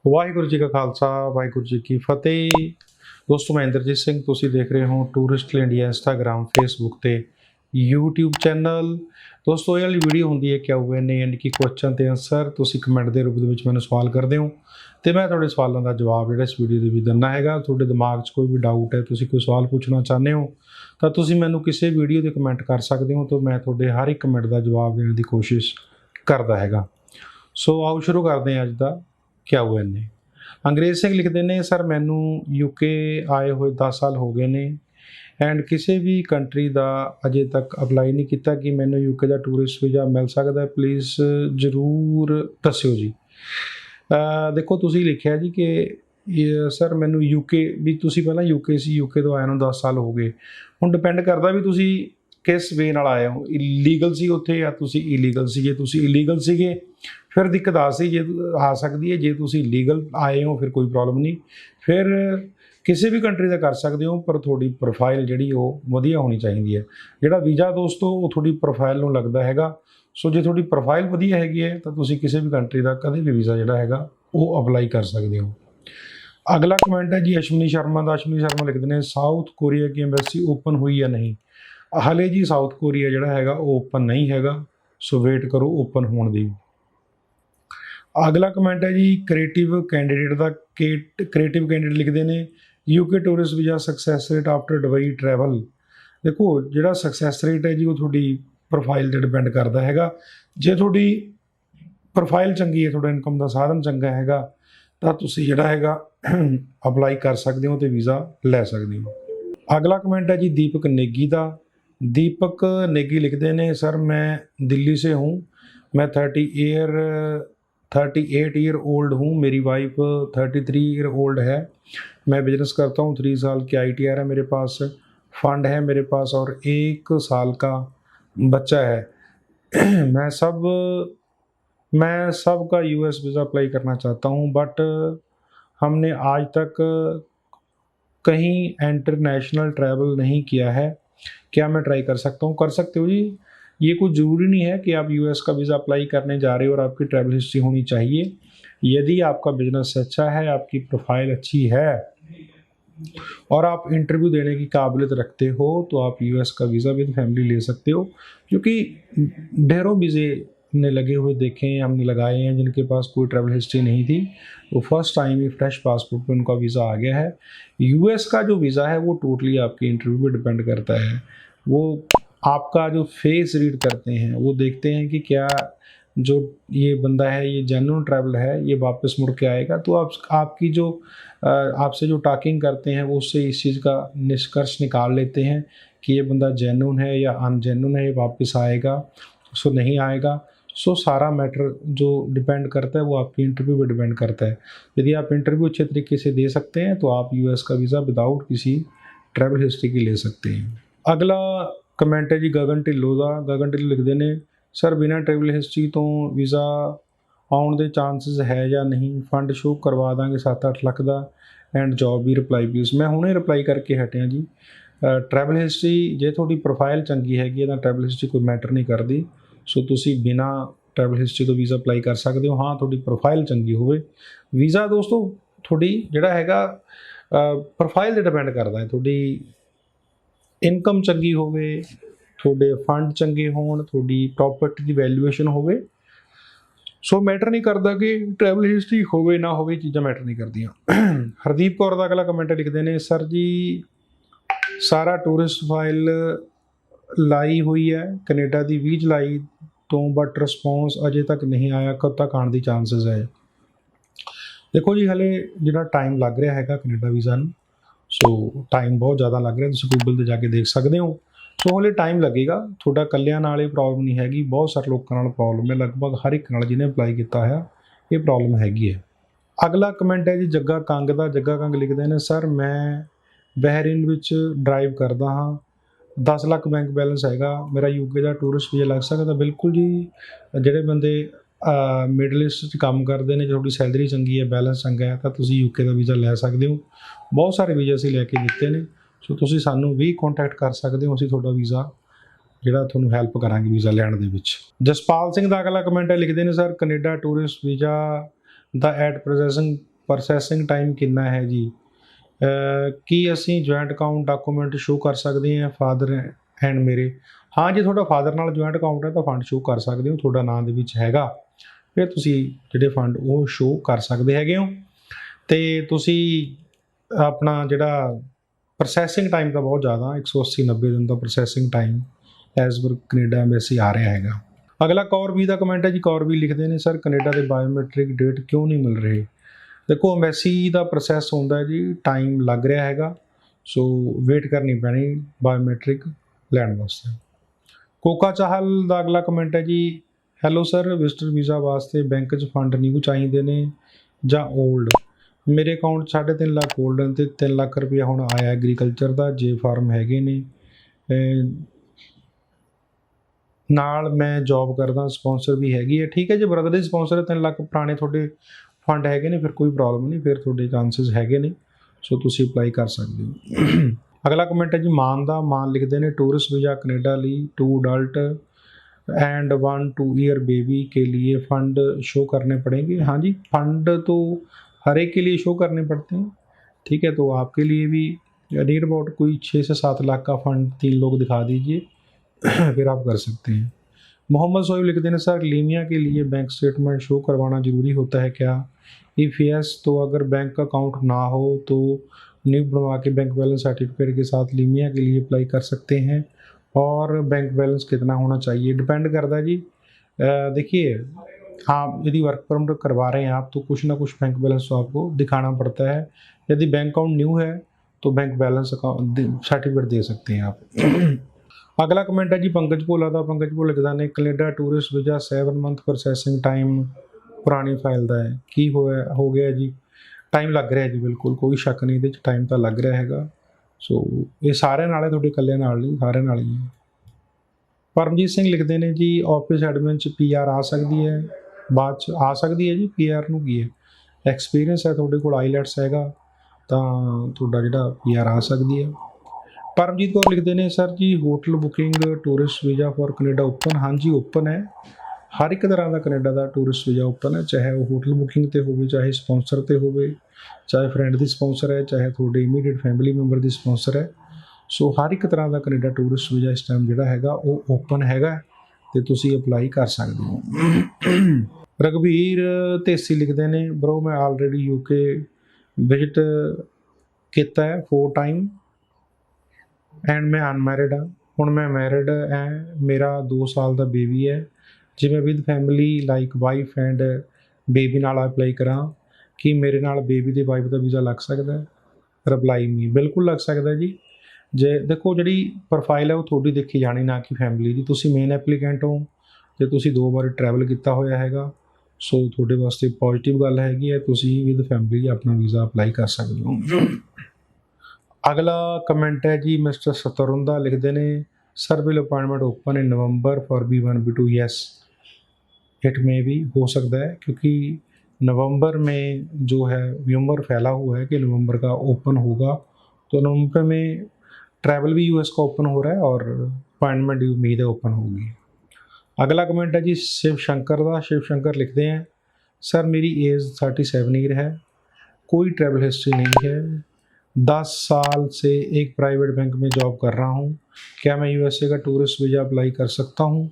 ਵਾਹਿਗੁਰੂ ਜੀ ਕਾ ਖਾਲਸਾ ਵਾਹਿਗੁਰੂ ਜੀ ਕੀ ਫਤਿਹ। ਦੋਸਤੋ ਮੈਂ ਇੰਦਰਜੀਤ ਸਿੰਘ, ਤੁਸੀਂ ਦੇਖ ਰਹੇ ਹੋ ਟੂਰਿਸਟ ਇੰਡੀਆ ਇੰਸਟਾਗ੍ਰਾਮ ਫੇਸਬੁੱਕ ਤੇ YouTube ਚੈਨਲ। ਦੋਸਤੋ ਇਹ ਵਾਲੀ ਵੀਡੀਓ ਹੁੰਦੀ ਹੈ Q&A ਯਾਨੀ ਕਿ ਕੁਐਸਚਨ ਤੇ ਆਨਸਰ। ਤੁਸੀਂ ਕਮੈਂਟ ਦੇ ਰੂਪ ਦੇ ਵਿੱਚ ਮੈਨੂੰ ਸਵਾਲ ਕਰਦੇ ਹੋ ਤੇ ਮੈਂ ਤੁਹਾਡੇ ਸਵਾਲਾਂ ਦਾ ਜਵਾਬ ਜਿਹੜਾ ਇਸ ਵੀਡੀਓ ਦੇ ਵਿੱਚ ਦਿੰਦਾ ਹੈਗਾ। ਤੁਹਾਡੇ ਦਿਮਾਗ 'ਚ ਕੋਈ ਵੀ ਡਾਊਟ ਹੈ, ਤੁਸੀਂ ਕੋਈ ਸਵਾਲ ਪੁੱਛਣਾ ਚਾਹੁੰਦੇ ਹੋ ਤਾਂ ਤੁਸੀਂ ਮੈਨੂੰ ਕਿਸੇ ਵੀਡੀਓ ਦੇ ਕਮੈਂਟ ਕਰ ਸਕਦੇ ਹੋ, ਤਾਂ ਮੈਂ ਤੁਹਾਡੇ ਹਰ ਇੱਕ ਕਮੈਂਟ ਦਾ ਜਵਾਬ ਦੇਣ ਦੀ ਕੋਸ਼ਿਸ਼ ਕਰਦਾ ਹੈਗਾ। ਸੋ ਆਓ ਸ਼ੁਰੂ ਕਰਦੇ ਹਾਂ ਅੱਜ ਦਾ Q&A। ਅੰਗਰੇਜ਼ ਸਿੰਘ ਲਿਖਦੇ ਨੇ, ਸਰ ਮੈਨੂੰ UK ਆਏ ਹੋਏ 10 ਸਾਲ ਹੋ ਗਏ ਨੇ ਐਂਡ ਕਿਸੇ ਵੀ ਕੰਟਰੀ ਦਾ ਅਜੇ ਤੱਕ ਅਪਲਾਈ ਨਹੀਂ ਕੀਤਾ। ਕਿ ਮੈਨੂੰ UK ਦਾ ਟੂਰਿਸਟ ਵੀਜ਼ਾ ਮਿਲ ਸਕਦਾ? ਪਲੀਜ਼ ਜ਼ਰੂਰ ਦੱਸਿਓ ਜੀ। ਦੇਖੋ ਤੁਸੀਂ ਲਿਖਿਆ ਜੀ ਕਿ ਸਰ ਮੈਨੂੰ UK ਵੀ ਤੁਸੀਂ ਪਹਿਲਾਂ UK ਸੀ, UK ਤੋਂ ਆਇਆ ਨੂੰ 10 ਸਾਲ ਹੋ ਗਏ। ਹੁਣ ਡਿਪੈਂਡ ਕਰਦਾ ਵੀ ਤੁਸੀਂ ਕਿਸ ਵੇ ਨਾਲ ਆਏ ਹੋ। ਇਲੀਗਲ ਸੀ ਉੱਥੇ ਜਾਂ ਤੁਸੀਂ ਇਲੀਗਲ ਸੀ। ਜੇ ਤੁਸੀਂ ਇਲੀਗਲ ਸੀਗੇ ਫਿਰ ਦਿੱਕਤ ਆ ਸਕਦੀ ਹੈ। ਜੇ ਤੁਸੀਂ ਲੀਗਲ ਆਏ ਹੋ ਫਿਰ ਕੋਈ ਪ੍ਰੋਬਲਮ ਨਹੀਂ, ਫਿਰ ਕਿਸੇ ਵੀ ਕੰਟਰੀ ਦਾ ਕਰ ਸਕਦੇ ਹੋ, ਪਰ ਤੁਹਾਡੀ ਪ੍ਰੋਫਾਈਲ ਜਿਹੜੀ ਉਹ ਵਧੀਆ ਹੋਣੀ ਚਾਹੀਦੀ ਹੈ। ਜਿਹੜਾ ਵੀਜ਼ਾ ਦੋਸਤੋ ਉਹ ਤੁਹਾਡੀ ਪ੍ਰੋਫਾਈਲ ਨੂੰ ਲੱਗਦਾ ਹੈਗਾ। ਸੋ ਜੇ ਤੁਹਾਡੀ ਪ੍ਰੋਫਾਈਲ ਵਧੀਆ ਹੈਗੀ ਹੈ ਤਾਂ ਤੁਸੀਂ ਕਿਸੇ ਵੀ ਕੰਟਰੀ ਦਾ ਕਦੇ ਵੀ ਵੀਜ਼ਾ ਜਿਹੜਾ ਹੈਗਾ ਉਹ ਅਪਲਾਈ ਕਰ ਸਕਦੇ ਹੋ। ਅਗਲਾ ਕਮੈਂਟ ਹੈ ਜੀ ਅਸ਼ਵਨੀ ਸ਼ਰਮਾ ਦਾ। ਅਸ਼ਵਨੀ ਸ਼ਰਮਾ ਲਿਖਦੇ ਨੇ, ਸਾਊਥ ਕੋਰੀਆ ਦੀ ਐਮਬੈਸੀ ਓਪਨ ਹੋਈ ਜਾਂ ਨਹੀਂ? ਹਾਲੇ ਜੀ ਸਾਊਥ ਕੋਰੀਆ ਜਿਹੜਾ ਹੈਗਾ ਉਹ ਓਪਨ ਨਹੀਂ ਹੈਗਾ, ਸੋ ਵੇਟ ਕਰੋ ਓਪਨ ਹੋਣ ਦੀ। ਅਗਲਾ ਕਮੈਂਟ ਹੈ ਜੀ ਕ੍ਰੀਏਟਿਵ ਕੈਂਡੀਡੇਟ ਦਾ। ਕ੍ਰੀਏਟਿਵ ਕੈਂਡੀਡੇਟ ਲਿਖਦੇ ਨੇ, UK tourist visa success rate after Dubai travel. ਦੇਖੋ ਜਿਹੜਾ ਸਕਸੈਸ ਰੇਟ ਹੈ ਜੀ ਉਹ ਤੁਹਾਡੀ ਪ੍ਰੋਫਾਈਲ 'ਤੇ ਡਿਪੈਂਡ ਕਰਦਾ ਹੈਗਾ। ਜੇ ਤੁਹਾਡੀ ਪ੍ਰੋਫਾਈਲ ਚੰਗੀ ਹੈ, ਤੁਹਾਡਾ ਇਨਕਮ ਦਾ ਸਾਧਨ ਚੰਗਾ ਹੈਗਾ, ਤਾਂ ਤੁਸੀਂ ਜਿਹੜਾ ਹੈਗਾ ਅਪਲਾਈ ਕਰ ਸਕਦੇ ਹੋ ਤੇ ਵੀਜ਼ਾ ਲੈ ਸਕਦੇ ਹੋ। ਅਗਲਾ ਕਮੈਂਟ ਹੈ ਜੀ ਦੀਪਕ ਨੇਗੀ ਦਾ। दीपक नेगी लिखते हैं, सर मैं दिल्ली से हूँ, मैं 38 ईयर ओल्ड हूँ, मेरी वाइफ 33 ईयर ओल्ड है, मैं बिजनेस करता हूँ, 3 साल की ITR है मेरे पास, फंड है मेरे पास और 1 साल का बच्चा है। मैं सब का US वीज़ा अप्लाई करना चाहता हूँ, बट हमने आज तक कहीं इंटरनेशनल ट्रैवल नहीं किया है, क्या मैं ट्राई कर सकता हूँ? कर सकते हो जी। ये कुछ ज़रूरी नहीं है कि आप US का वीज़ा अप्लाई करने जा रहे हो और आपकी ट्रैवल हिस्ट्री होनी चाहिए। यदि आपका बिजनेस अच्छा है, आपकी प्रोफाइल अच्छी है और आप इंटरव्यू देने की काबिलियत रखते हो तो आप US का वीज़ा विद फैमिली ले सकते हो। क्योंकि ढेरों वीज़े ने लगे हुए देखे हैं, हमने लगाए हैं, जिनके पास कोई ट्रैवल हिस्ट्री नहीं थी, तो फर्स्ट टाइम ही फ्रेश पासपोर्ट पे उनका वीज़ा आ गया है। US का जो वीज़ा है वो टोटली आपके इंटरव्यू पे डिपेंड करता है। वो आपका जो फेस रीड करते हैं, वो देखते हैं कि क्या जो ये बंदा है ये जेन्युइन ट्रैवल है, ये वापस मुड़ के आएगा। तो आपकी जो आपसे जो टॉकिंग करते हैं वो उससे इस चीज़ का निष्कर्ष निकाल लेते हैं कि ये बंदा जेन्युइन है या अनजेन्युइन है, ये वापस आएगा सो नहीं आएगा। सो सारा मैटर जो डिपेंड करता है वो आपकी इंटरव्यू पे डिपेंड करता है। यदि आप इंटरव्यू अच्छे तरीके से दे सकते हैं तो आप US का वीज़ा विदाउट किसी ट्रैवल हिस्ट्री की ले सकते हैं। अगला कमेंट है जी गगन ढिल्लों का। गगन ढिल्लों लिखते हैं, सर बिना ट्रैवल हिस्ट्री तो वीज़ा आने के चांसिस है या नहीं? फंड शो करवा देंगे 7-8 लाख का एंड जॉब भी रिप्लाई प्लीज़। मैं हुणे रिप्लाई करके हटिया जी। ट्रैवल हिस्ट्री जे थोड़ी प्रोफाइल चंगी हैगी तो ट्रैवल हिस्ट्री कोई मैटर नहीं करती। सो तुसी बिना ट्रैवल हिस्ट्री तो वीज़ा अप्लाई कर सकते हो। हाँ थोड़ी प्रोफाइल चंगी होवे। वीज़ा दोस्तों थोड़ी जिहड़ा हैगा प्रोफाइल ते डिपेंड करता है। थोड़ी इनकम चंगी होवे, थोड़े फंड चंगे होण, थोड़ी प्रॉपर्टी की वैल्यूएशन होवे, सो मैटर नहीं करता कि ट्रैवल हिस्ट्री होवे ना होवे, चीज़ां मैटर नहीं करदियां। हरदीप कौर का अगला कमेंट लिखते हैं, सर जी सारा टूरिस्ट फाइल लाई हुई है कनेडा की 20 जुलाई तो, बट रिस्पॉन्स अजे तक नहीं आया, कब तक आने की चांसिस है? देखो जी हले जो टाइम लग रहा है कनेडा वीज़ा नूं, सो टाइम बहुत ज़्यादा लग रहा, तुसीं गूगल पर जाके देख सकते हो। सो हले टाइम लगेगा, थोड़ा कल्लियां नाल ये प्रॉब्लम नहीं हैगी, बहुत सारे लोगों नाल प्रॉब्लम है, लगभग हर एक नाल जिन्हें अप्लाई किया है ये प्रॉब्लम हैगी है। अगला कमेंट है जी जग्गा कंग का। जग्गा कंग लिखते हैं, सर मैं बहरीन विच ड्राइव करदा हाँ, 10 लाख बैंक बैलेंस हैगा, मेरा UK का टूरिस्ट वीज़ा लग सकता? बिल्कुल जी, जिहड़े बंदे मिडल ईस्ट काम करते हैं, थोड़ी सैलरी चंगी है, बैलेंस चंगा है, तो तुसीं UK का वीज़ा लै सकते हो। बहुत सारे वीज़ा असीं लैके दित्ते ने, सो तुसीं सानूं भी कॉन्टैक्ट कर सकते हो, असीं तुहाडा वीज़ा जिहड़ा तुहानूं हैल्प करांगे वीज़ा लैण दे विच। जसपाल सिंह दा अगला कमेंट है, लिखदे ने, सर कनेडा टूरिस्ट वीज़ा दा एट ਪ੍ਰੋਸੈਸਿੰਗ ਟਾਈਮ ਕਿੰਨਾ ਹੈ ਜੀ? ਕੀ ਅਸੀਂ ਜੁਆਇੰਟ ਅਕਾਊਂਟ ਡਾਕੂਮੈਂਟ ਸ਼ੋ ਕਰ ਸਕਦੇ ਹਾਂ ਫਾਦਰ ਐਂਡ ਮੇਰੇ? ਹਾਂ, ਜੇ ਤੁਹਾਡਾ ਫਾਦਰ ਨਾਲ ਜੁਆਇੰਟ ਅਕਾਊਂਟ ਹੈ ਤਾਂ ਫੰਡ ਸ਼ੋ ਕਰ ਸਕਦੇ ਹੋ, ਤੁਹਾਡਾ ਨਾਂ ਦੇ ਵਿੱਚ ਹੈਗਾ, ਫਿਰ ਤੁਸੀਂ ਜਿਹੜੇ ਫੰਡ ਉਹ ਸ਼ੋ ਕਰ ਸਕਦੇ ਹੈਗੇ ਹੋ। ਅਤੇ ਤੁਸੀਂ ਆਪਣਾ ਜਿਹੜਾ ਪ੍ਰੋਸੈਸਿੰਗ ਟਾਈਮ ਤਾਂ ਬਹੁਤ ਜ਼ਿਆਦਾ 180-90 ਦਿਨ ਦਾ ਪ੍ਰੋਸੈਸਿੰਗ ਟਾਈਮ ਐਜ਼ ਪਰ ਕੈਨੇਡਾ ਐਮਬੈਸੀ ਆ ਰਿਹਾ ਹੈਗਾ। ਅਗਲਾ ਕੌਰਬੀ ਦਾ ਕਮੈਂਟ ਹੈ ਜੀ। ਕੌਰਬੀ ਲਿਖਦੇ ਨੇ, ਸਰ ਕੈਨੇਡਾ ਦੇ ਬਾਇਓਮੈਟ੍ਰਿਕ ਡੇਟ ਕਿਉਂ ਨਹੀਂ ਮਿਲ ਰਹੇ? ਦੇਖੋ, ਐਮਬੈਸੀ ਦਾ ਪ੍ਰੋਸੈਸ ਹੁੰਦਾ ਜੀ, ਟਾਈਮ ਲੱਗ ਰਿਹਾ ਹੈਗਾ, ਸੋ ਵੇਟ ਕਰਨੀ ਪੈਣੀ ਬਾਇਓਮੈਟ੍ਰਿਕ ਲੈਣ ਵਾਸਤੇ। ਕੋਕਾ ਚਾਹਲ ਦਾ ਅਗਲਾ ਕਮੈਂਟ ਹੈ ਜੀ। ਹੈਲੋ ਸਰ, ਵਿਜ਼ਟਰ ਵੀਜ਼ਾ ਵਾਸਤੇ ਬੈਂਕ 'ਚ ਫੰਡ ਨਿਊ ਚਾਹੀਦੇ ਨੇ ਜਾਂ ਓਲਡ? ਮੇਰੇ ਅਕਾਊਂਟ 'ਚ 3.5 ਲੱਖ ਓਲਡ ਅਤੇ 3 ਲੱਖ ਰੁਪਇਆ ਹੁਣ ਆਇਆ ਐਗਰੀਕਲਚਰ ਦਾ। ਜੇ ਫਾਰਮ ਹੈਗੇ ਨੇ, ਨਾਲ ਮੈਂ ਜੋਬ ਕਰਦਾ, ਸਪੋਂਸਰ ਵੀ ਹੈਗੀ ਹੈ। ਠੀਕ ਹੈ ਜੀ, ਬ੍ਰਦਰ ਦੀ ਸਪੋਂਸਰ 3 ਲੱਖ ਪੁਰਾਣੇ ਤੁਹਾਡੇ ਫੰਡ ਹੈਗੇ ਨੇ, ਫਿਰ ਕੋਈ ਪ੍ਰੋਬਲਮ ਨਹੀਂ, ਫਿਰ ਤੁਹਾਡੇ ਚਾਂਸਿਸ ਹੈਗੇ ਨੇ, ਸੋ ਤੁਸੀਂ ਅਪਲਾਈ ਕਰ ਸਕਦੇ ਹੋ। ਅਗਲਾ ਕਮੈਂਟ ਹੈ ਜੀ ਮਾਨ ਦਾ। ਮਾਨ ਲਿਖਦੇ ਨੇ, टूरिस्ट वीज़ा कनेडा ली 2 अडल्ट एंड 1 2 ईयर बेबी के लिए फ़ंड शो करने पड़ेंगे? हाँ जी, फ़ंड तो हर एक के लिए शो करने पड़ते हैं। ठीक है, तो आपके लिए भी नियर अबाउट कोई 6 से 7 लाख का फ़ंड 3 लोग दिखा दीजिए फिर आप कर सकते हैं। मोहम्मद सोहेब लिखते हैं, सर लीमिया के लिए बैंक स्टेटमेंट शो करवाना ज़रूरी होता है क्या? इफ़ यस, तो अगर बैंक अकाउंट ना हो तो न्यू बनवा के बैंक बैलेंस सर्टिफिकेट के साथ लीमिया के लिए अप्लाई कर सकते हैं। और बैंक बैलेंस कितना होना चाहिए? डिपेंड करता है जी। देखिए, आप यदि वर्क परमिट करवा रहे हैं आप, तो कुछ ना कुछ बैंक बैलेंस तो आपको दिखाना पड़ता है। यदि बैंक अकाउंट न्यू है तो बैंक बैलेंस अकाउंट सर्टिफिकेट दे सकते हैं आप। अगला कमेंट है जी पंकज भोला का। पंकज भोला कहता ने, Canada tourist visa 7 month processing time पुरानी फाइल का है, की हो गया जी? टाइम लग रहा है जी, बिल्कुल कोई शक नहीं, ये टाइम तो लग रहा है। सो ये सारे नाल है, थोड़े कल्ले नाल नहीं, सारे नाल ही है। परमजीत सिंह लिखते हैं जी, ऑफिस एडमिन च PR आ सकती है? बाद च आ सकती है जी। PR नूं की है, एक्सपीरियंस है थोड़े कोल, आईलैट्स हैगा तो तुहाडा जिहड़ा PR आ सकती है। परमजीत कौर लिखते हैं, sir ji hotel booking tourist visa for Canada open? हाँ जी, ओपन है। हर एक तरह का कनेडा का टूरिस्ट वीज़ा ओपन है, चाहे वो होटल बुकिंग ते होवे, चाहे स्पॉन्सर ते होवे, चाहे फ्रेंड की स्पॉन्सर है, चाहे थोड़े इमीडिएट फैमिली मैंबर की स्पॉन्सर है। सो हर एक तरह का कनेडा टूरिस्ट वीज़ा इस टाइम जिहड़ा हैगा वो ओपन हैगा ते तुसीं अप्लाई कर सकते हो। रघबीर ढेसी लिखते हैं, ब्रो मैं ऑलरेडी UK विजिट किया है 4 टाइम एंड मैं अनमैरिड हाँ। हुण मैं मैरिड है, मेरा 2 साल का बेबी है। जे मैं with family like wife and baby नाल अप्लाई करा, कि मेरे नाल बेबी दे वाइफ का वीज़ा लग सकता है? रिप्लाई मी, बिल्कुल लग सकता है जी। जे देखो, जी प्रोफाइल है वो थोड़ी देखी जानी, ना कि फैमिली की। तुसीं मेन एप्लीकेंट हो तो तुसीं 2 बार ट्रैवल किया होया हैगा, सो थोड़े वास्ते पॉजिटिव गल हैगी है, तुसीं विद फैमिली अपना वीज़ा अप्लाई कर सकते हो। अगला कमेंट है जी मिस्टर सतरुंदा लिखते हैं, sir will appointment open in November for B1 B2? Yes, it में भी हो सकता है, क्योंकि नवंबर में जो है व्यूमर फैला हुआ है कि नवंबर का ओपन होगा, तो नवंबर में ट्रैवल भी US का ओपन हो रहा है और अपॉइंटमेंट भी उम्मीद है ओपन होगी। अगला कमेंट है जी शिव शंकर का। शिव शंकर लिखते हैं, सर मेरी एज 37 ईयर है, कोई ट्रैवल हिस्ट्री नहीं है, 10 साल से एक प्राइवेट बैंक में जॉब कर रहा हूँ, क्या मैं USA का टूरिस्ट वीज़ा अप्लाई कर सकता हूँ?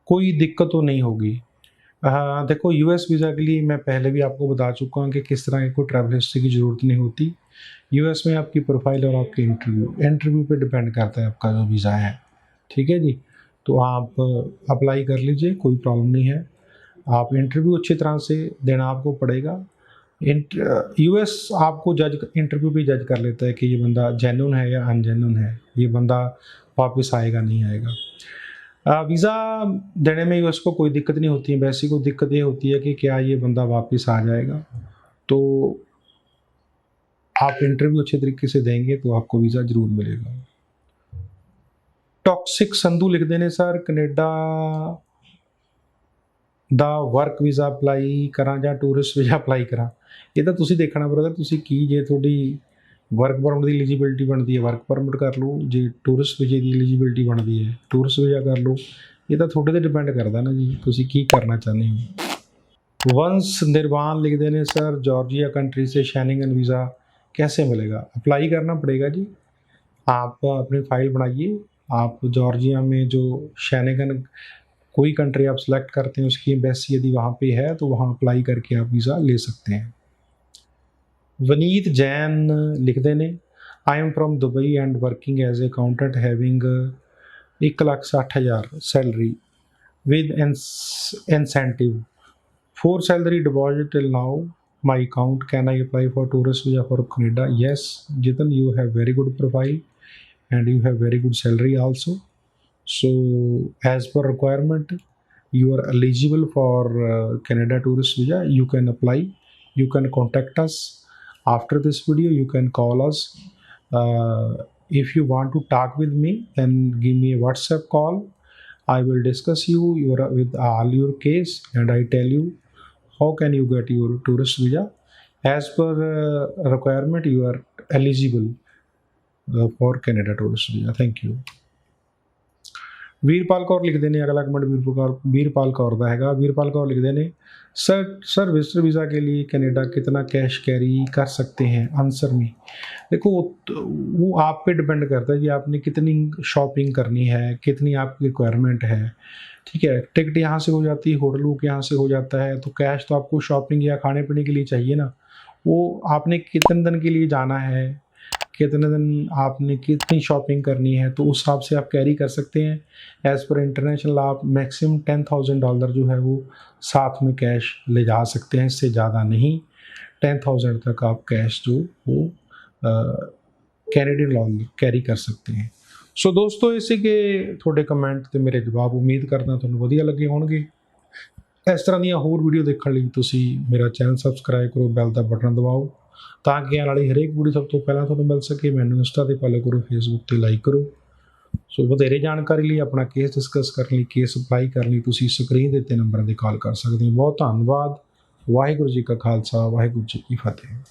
कोई दिक्कत तो नहीं होगी। देखो, US वीज़ा के लिए मैं पहले भी आपको बता चुका हूँ कि किस तरह की कोई ट्रैवल हिस्ट्री की ज़रूरत नहीं होती। US में आपकी प्रोफाइल और आपके इंटरव्यू पे डिपेंड करता है आपका जो वीज़ा है। ठीक है जी, तो आप अप्लाई कर लीजिए, कोई प्रॉब्लम नहीं है। आप इंटरव्यू अच्छी तरह से देना आपको पड़ेगा। US आपको इंटरव्यू भी जज कर लेता है कि ये बंदा जेन्युइन है या अनजेन्युइन है, ये बंदा वापस आएगा नहीं आएगा। वीज़ा देने में US को कोई दिक्कत नहीं होती है, वैसी को दिक्कत ये होती है कि क्या ये बंदा वापस आ जाएगा। तो आप इंटरव्यू अच्छे तरीके से देंगे तो आपको वीज़ा ज़रूर मिलेगा। टॉक्सिक संधू लिखते हैं, सर कनेडा दा वर्क वीज़ा अप्लाई करा या टूरिस्ट वीज़ा अप्लाई करा? ये तो तुसीं देखना ब्रदर, तुसीं की जे थोड़ी वर्क परमिट की एलिजिबिलिटी बनती है वर्क परमिट कर लो, जे टूरिस्ट वीज़े की एलिजिबिलिटी बनती है टूरिस्ट वीज़ा कर लो। ये तो थोड़े ते डिपेंड करता ना जी, तुसीं की करना चाहते हो। वंश निर्वाण लिखते ने सर जॉर्जिया कंट्री से शेंगन वीज़ा कैसे मिलेगा? अप्लाई करना पड़ेगा जी। आप अपनी फ़ाइल बनाइए, आप जॉर्जिया में जो शेंगन कोई कंट्री आप सेलेक्ट करते हैं उसकी एम्बेसी यदि वहाँ पे है तो वहाँ अप्लाई करके आप वीज़ा ले सकते हैं। वनीत जैन लिखते ने I am from Dubai and working as a accountant having 1,60,000 salary with incentive. For salary deposit till now, my account. Can I apply for tourist visa for Canada? Yes, Jitan, you have very good profile and you have very good salary also. So, as per requirement, you are eligible for Canada tourist visa. You can apply. You can contact us after this video. You can call us. If you want to talk with me, then give me a WhatsApp call. I will discuss with all your case and I tell you how can you get your tourist visa. As per requirement, you are eligible for Canada tourist visa. Thank you. Veerpal Kaur ਲਿਖਦੇ ਨੇ अगला comment Veerpal Kaur का हैगा। वीरपाल कौर लिखते हैं sir visitor visa के लिए Canada कितना कैश कैरी कर सकते हैं? आंसर में देखो वो आप पे डिपेंड करता है कि आपने कितनी शॉपिंग करनी है, कितनी आपकी रिक्वायरमेंट है। ठीक है, टिकट यहाँ से हो जाती है, होटल बुक यहाँ से हो जाता है, तो कैश तो आपको शॉपिंग या खाने पीने के लिए चाहिए ना। वो आपने कितने दिन के लिए जाना है, कितने दिन आपने कितनी शॉपिंग करनी है, तो उस हिसाब से आप कैरी कर सकते हैं। एज़ पर इंटरनेशनल आप मैक्सिमम $10,000 जो है वो साथ में कैश ले जा सकते हैं, इससे ज़्यादा नहीं। 10,000 तक आप कैश जो वो कैनेडियन डॉलर कैरी कर सकते हैं। सो दोस्तों इसी के थोड़े कमेंट ਤੇ ਮੇਰੇ ਜਵਾਬ ਉਮੀਦ ਕਰਦਾ ਤੁਹਾਨੂੰ ਵਧੀਆ ਲੱਗੇ ਹੋਣਗੇ। ਇਸ ਤਰ੍ਹਾਂ ਦੀਆਂ ਹੋਰ ਵੀਡੀਓ ਦੇਖਣ ਲਈ ਤੁਸੀਂ ਮੇਰਾ ਚੈਨਲ ਸਬਸਕ੍ਰਾਈਬ ਕਰੋ, ਬੈਲ ਦਾ ਬਟਨ ਦਬਾਓ ਤਾਂ ਕਿ ਆਉਣ ਵਾਲੀ ਹਰੇਕ ਵੀਡੀਓ ਸਭ ਤੋਂ ਪਹਿਲਾਂ ਤੁਹਾਨੂੰ ਮਿਲ ਸਕੇ। ਮੈਨੂੰ ਇੰਸਟਾ ਤੇ ਫੋਲੋ ਕਰੋ, ਫੇਸਬੁੱਕ ਤੇ ਲਾਈਕ ਕਰੋ। ਸੋ ਵਧੇਰੇ ਜਾਣਕਾਰੀ ਲਈ ਆਪਣਾ ਕੇਸ ਡਿਸਕਸ ਕਰਨ ਲਈ, ਕੇਸ ਅਪਲਾਈ ਕਰਨ ਲਈ ਤੁਸੀਂ ਸਕਰੀਨ ਦੇ ਉੱਤੇ ਨੰਬਰਾਂ 'ਤੇ ਕਾਲ ਕਰ ਸਕਦੇ ਹੋ। ਬਹੁਤ ਧੰਨਵਾਦ। ਵਾਹਿਗੁਰੂ ਜੀ ਕਾ ਖਾਲਸਾ, ਵਾਹਿਗੁਰੂ ਜੀ ਕੀ ਫਤਿਹ।